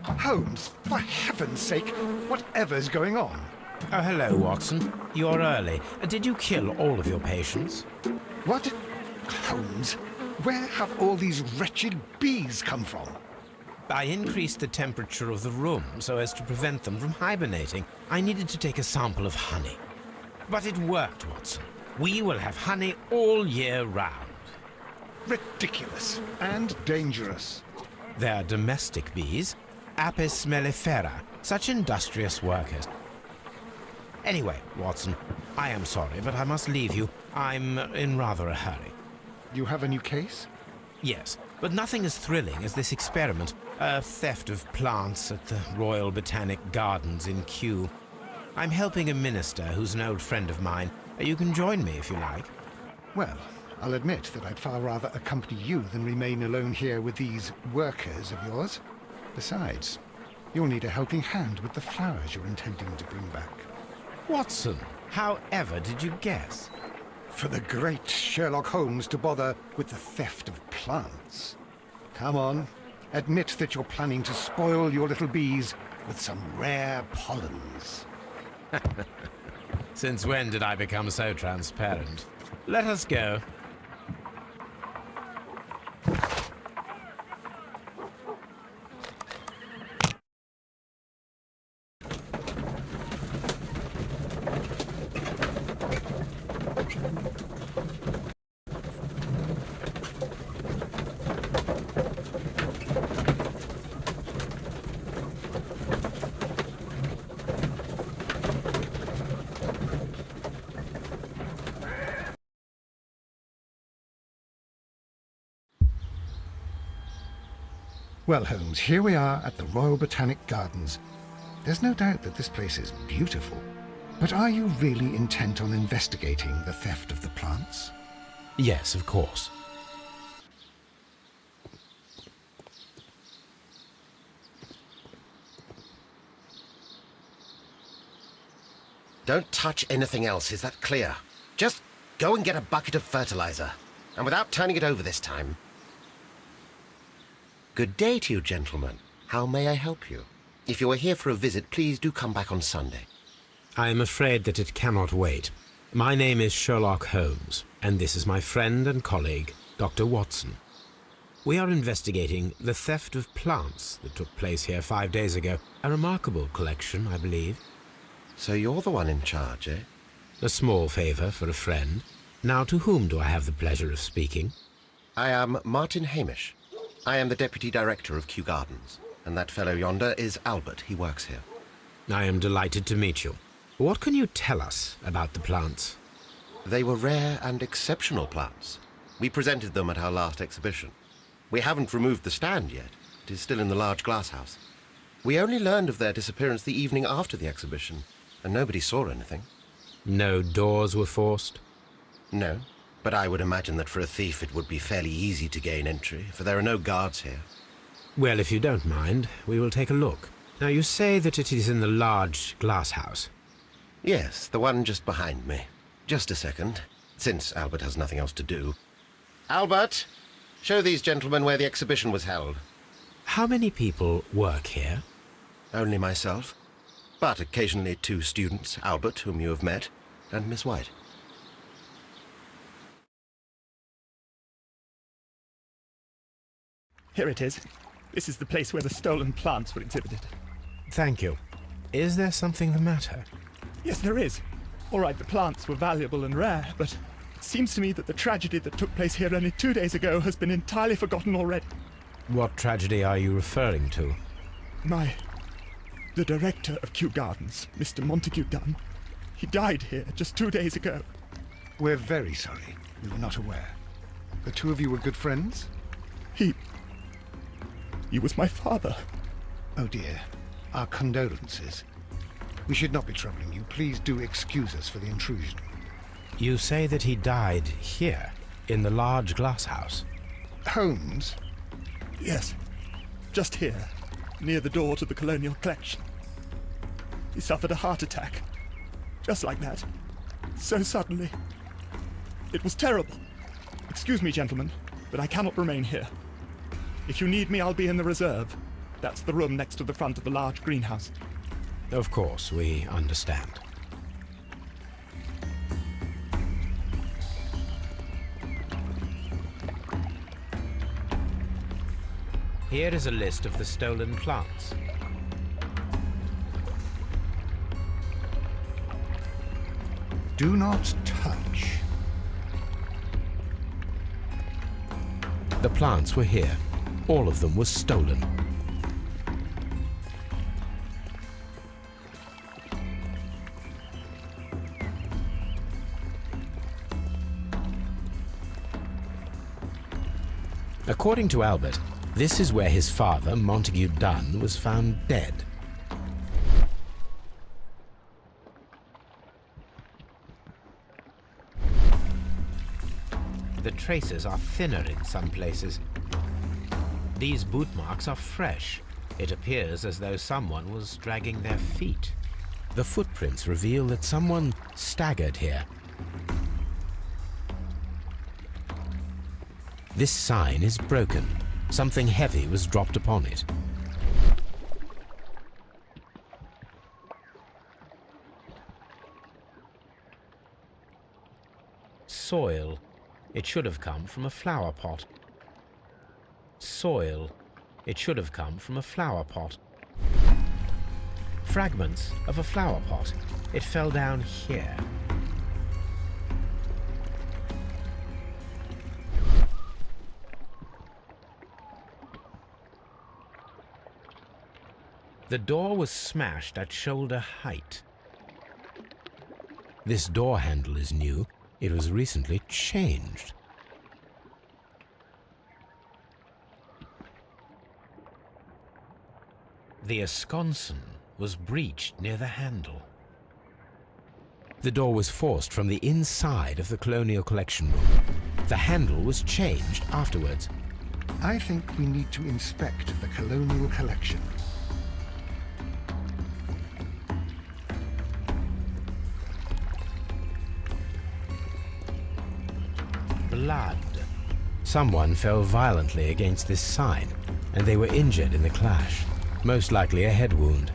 Holmes, for heaven's sake, whatever's going on? Oh, hello, Watson. You're early. Did you kill all of your patients? What? Holmes, where have all these wretched bees come from? I increased the temperature of the room so as to prevent them from hibernating. I needed to take a sample of honey. But it worked, Watson. We will have honey all year round. Ridiculous and dangerous. They're domestic bees, Apis mellifera, such industrious workers. Anyway, Watson, I am sorry, but I must leave you. I'm in rather a hurry. You have a new case? Yes, but nothing as thrilling as this experiment. A theft of plants at the Royal Botanic Gardens in Kew. I'm helping a minister who's an old friend of mine. You can join me if you like. Well, I'll admit that I'd far rather accompany you than remain alone here with these workers of yours. Besides, you'll need a helping hand with the flowers you're intending to bring back. Watson, however did you guess? For the great Sherlock Holmes to bother with the theft of plants. Come on, admit that you're planning to spoil your little bees with some rare pollens. Since when did I become so transparent? Let us go. Well, Holmes, here we are at the Royal Botanic Gardens. There's no doubt that this place is beautiful. But are you really intent on investigating the theft of the plants? Yes, of course. Don't touch anything else, is that clear? Just go and get a bucket of fertilizer. And without turning it over this time. Good day to you, gentlemen. How may I help you? If you are here for a visit, please do come back on Sunday. I am afraid that it cannot wait. My name is Sherlock Holmes, and this is my friend and colleague, Dr. Watson. We are investigating the theft of plants that took place here 5 days ago. A remarkable collection, I believe. So you're the one in charge, eh? A small favor for a friend. Now, to whom do I have the pleasure of speaking? I am Martin Hamish. I am the Deputy Director of Kew Gardens, and that fellow yonder is Albert. He works here. I am delighted to meet you. What can you tell us about the plants? They were rare and exceptional plants. We presented them at our last exhibition. We haven't removed the stand yet. It is still in the large glass house. We only learned of their disappearance the evening after the exhibition, and nobody saw anything. No doors were forced? No. But I would imagine that for a thief it would be fairly easy to gain entry, for there are no guards here. Well, if you don't mind, we will take a look. Now, you say that it is in the large glass house. Yes, the one just behind me. Just a second, since Albert has nothing else to do. Albert, show these gentlemen where the exhibition was held. How many people work here? Only myself, but occasionally 2 students, Albert, whom you have met, and Miss White. Here it is. This is the place where the stolen plants were exhibited. Thank you. Is there something the matter? Yes, there is. All right, the plants were valuable and rare, but it seems to me that the tragedy that took place here only 2 days ago has been entirely forgotten already. What tragedy are you referring to? The director of Kew Gardens, Mr. Montague Dunn, he died here just 2 days ago. We're very sorry. We were not aware. The two of you were good friends? He was my father. Oh dear. Our condolences. We should not be troubling you. Please do excuse us for the intrusion. You say that he died here, in the large glass house? Holmes? Yes, just here, near the door to the colonial collection. He suffered a heart attack. Just like that. So suddenly. It was terrible. Excuse me, gentlemen, but I cannot remain here. If you need me, I'll be in the reserve. That's the room next to the front of the large greenhouse. Of course, we understand. Here is a list of the stolen plants. Do not touch. The plants were here. All of them were stolen. According to Albert, this is where his father, Montague Dunn, was found dead. The traces are thinner in some places. These boot marks are fresh. It appears as though someone was dragging their feet. The footprints reveal that someone staggered here. This sign is broken. Something heavy was dropped upon it. Soil. It should have come from a flower pot. Soil. It should have come from a flower pot. Fragments of a flower pot. It fell down here. The door was smashed at shoulder height. This door handle is new. It was recently changed. The esconson was breached near the handle. The door was forced from the inside of the Colonial Collection room. The handle was changed afterwards. I think we need to inspect the Colonial Collection. Blood. Someone fell violently against this sign, and they were injured in the clash. Most likely a head wound.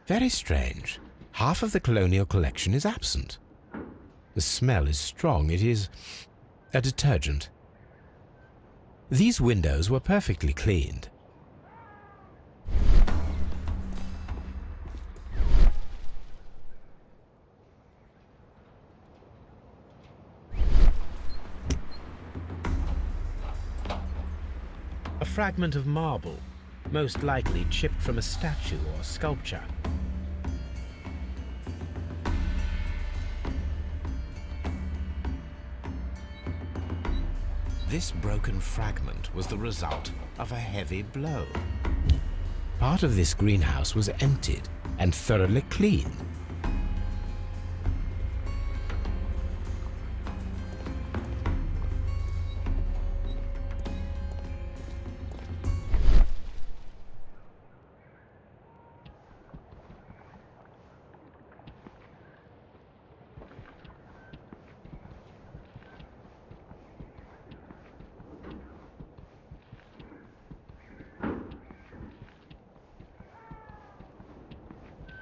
Very strange. Half of the Colonial Collection is absent. The smell is strong. It is a detergent. These windows were perfectly cleaned. A fragment of marble, most likely chipped from a statue or sculpture. This broken fragment was the result of a heavy blow. Part of this greenhouse was emptied and thoroughly cleaned.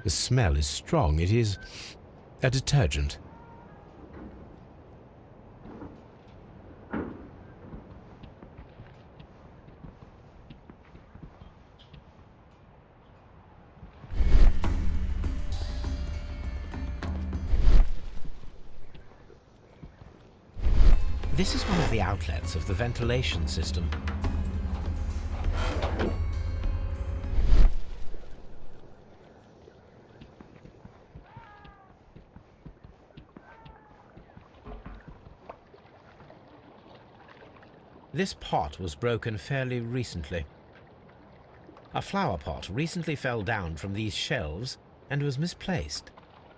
The smell is strong. It is a detergent. This is one of the outlets of the ventilation system. This pot was broken fairly recently. A flower pot recently fell down from these shelves and was misplaced.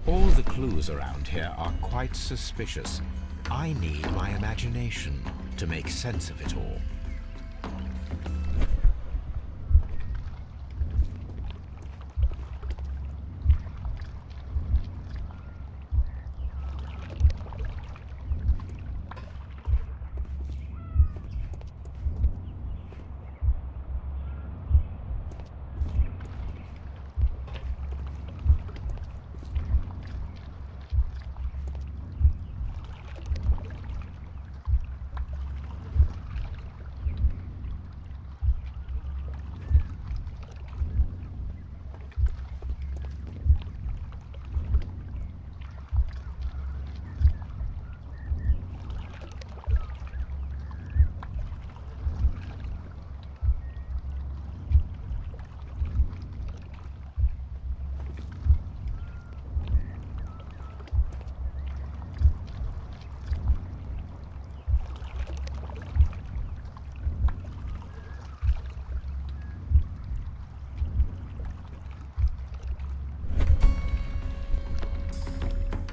All the clues around here are quite suspicious. I need my imagination to make sense of it all.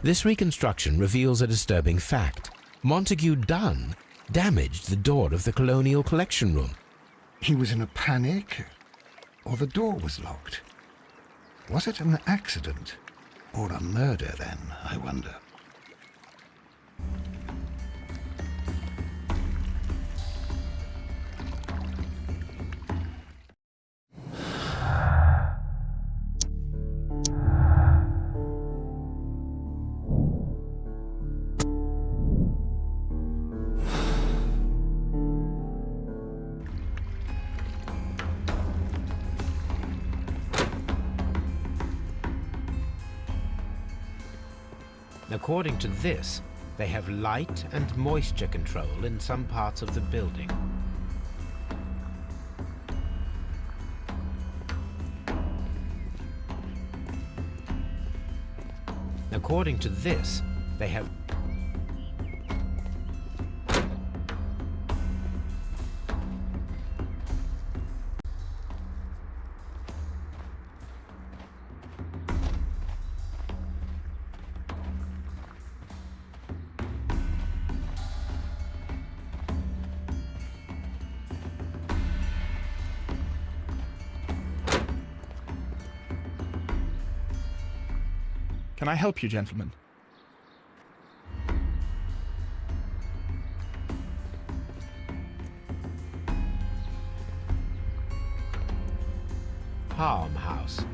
This reconstruction reveals a disturbing fact. Montague Dunn damaged the door of the Colonial Collection Room. He was in a panic, or the door was locked. Was it an accident, or a murder then, I wonder? According to this, they have light and moisture control in some parts of the building. According to this, they have Can I help you, gentlemen? Palm House.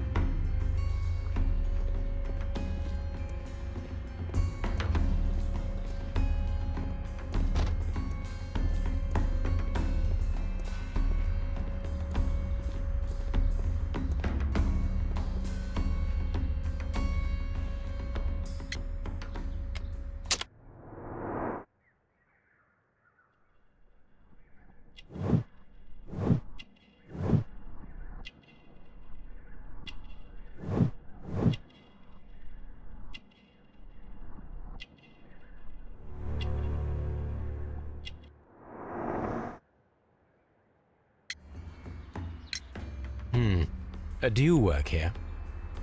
Do you work here?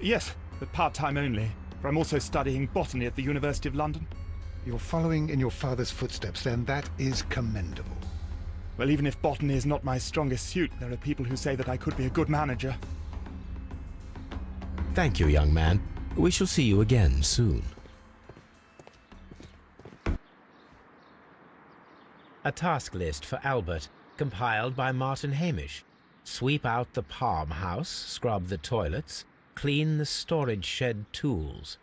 Yes, but part-time only, for I'm also studying botany at the University of London. You're following in your father's footsteps, then. That is commendable. Well, even if botany is not my strongest suit, there are people who say that I could be a good manager. Thank you, young man. We shall see you again soon. A task list for Albert, compiled by Martin Hamish. Sweep out the palm house, scrub the toilets, clean the storage shed tools.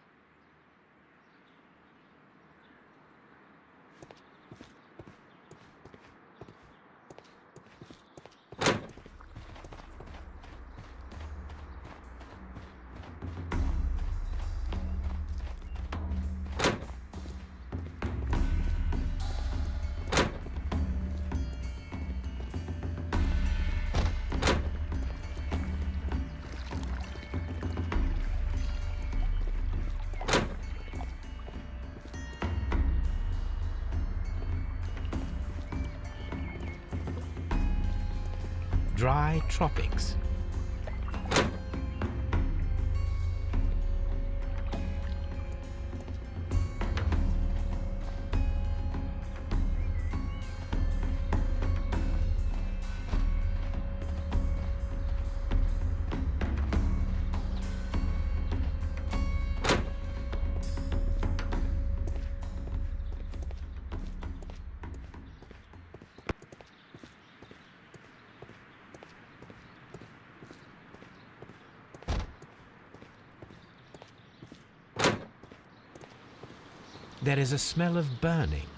Dry tropics. There is a smell of burning.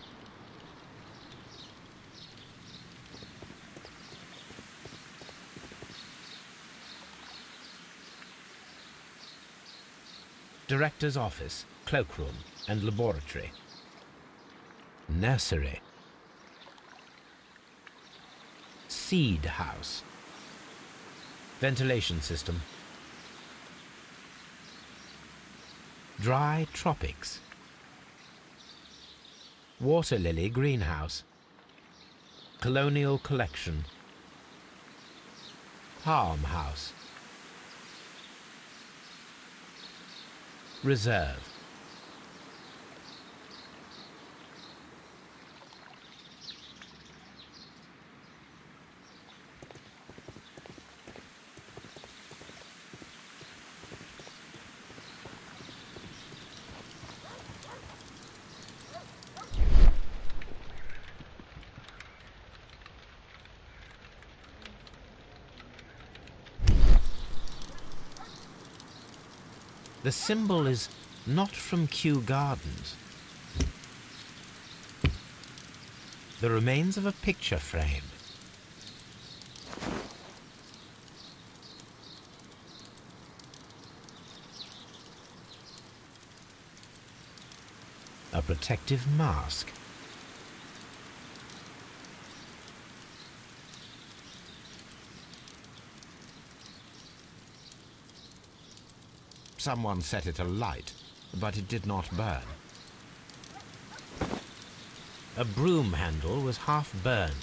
Director's office, cloakroom, and laboratory. Nursery. Seed house. Ventilation system. Dry tropics. Water lily greenhouse. Colonial collection. Palm house. Reserve. The symbol is not from Kew Gardens. The remains of a picture frame. A protective mask. Someone set it alight, but it did not burn. A broom handle was half burned.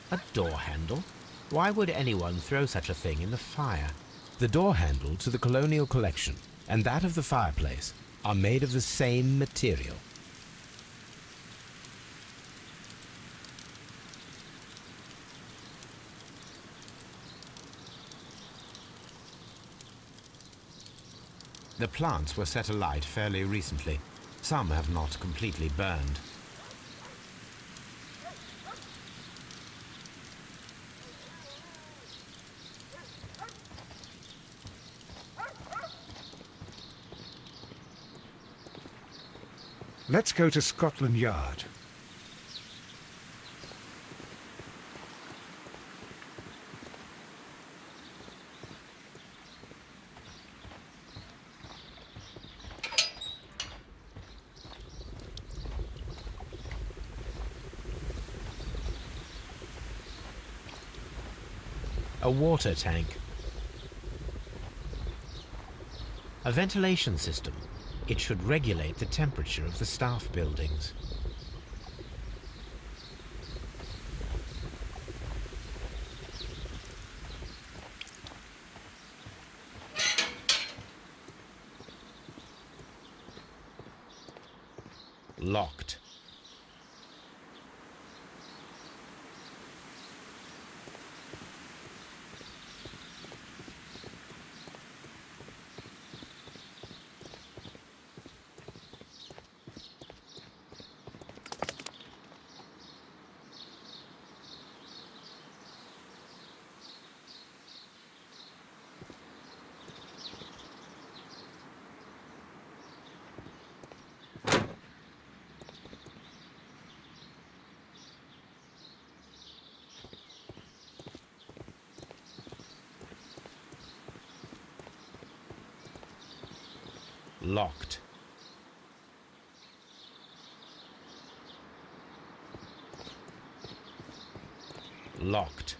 A door handle? Why would anyone throw such a thing in the fire? The door handle to the colonial collection and that of the fireplace are made of the same material. The plants were set alight fairly recently. Some have not completely burned. Let's go to Scotland Yard. A water tank. A ventilation system. It should regulate the temperature of the staff buildings. Locked. Locked. Locked.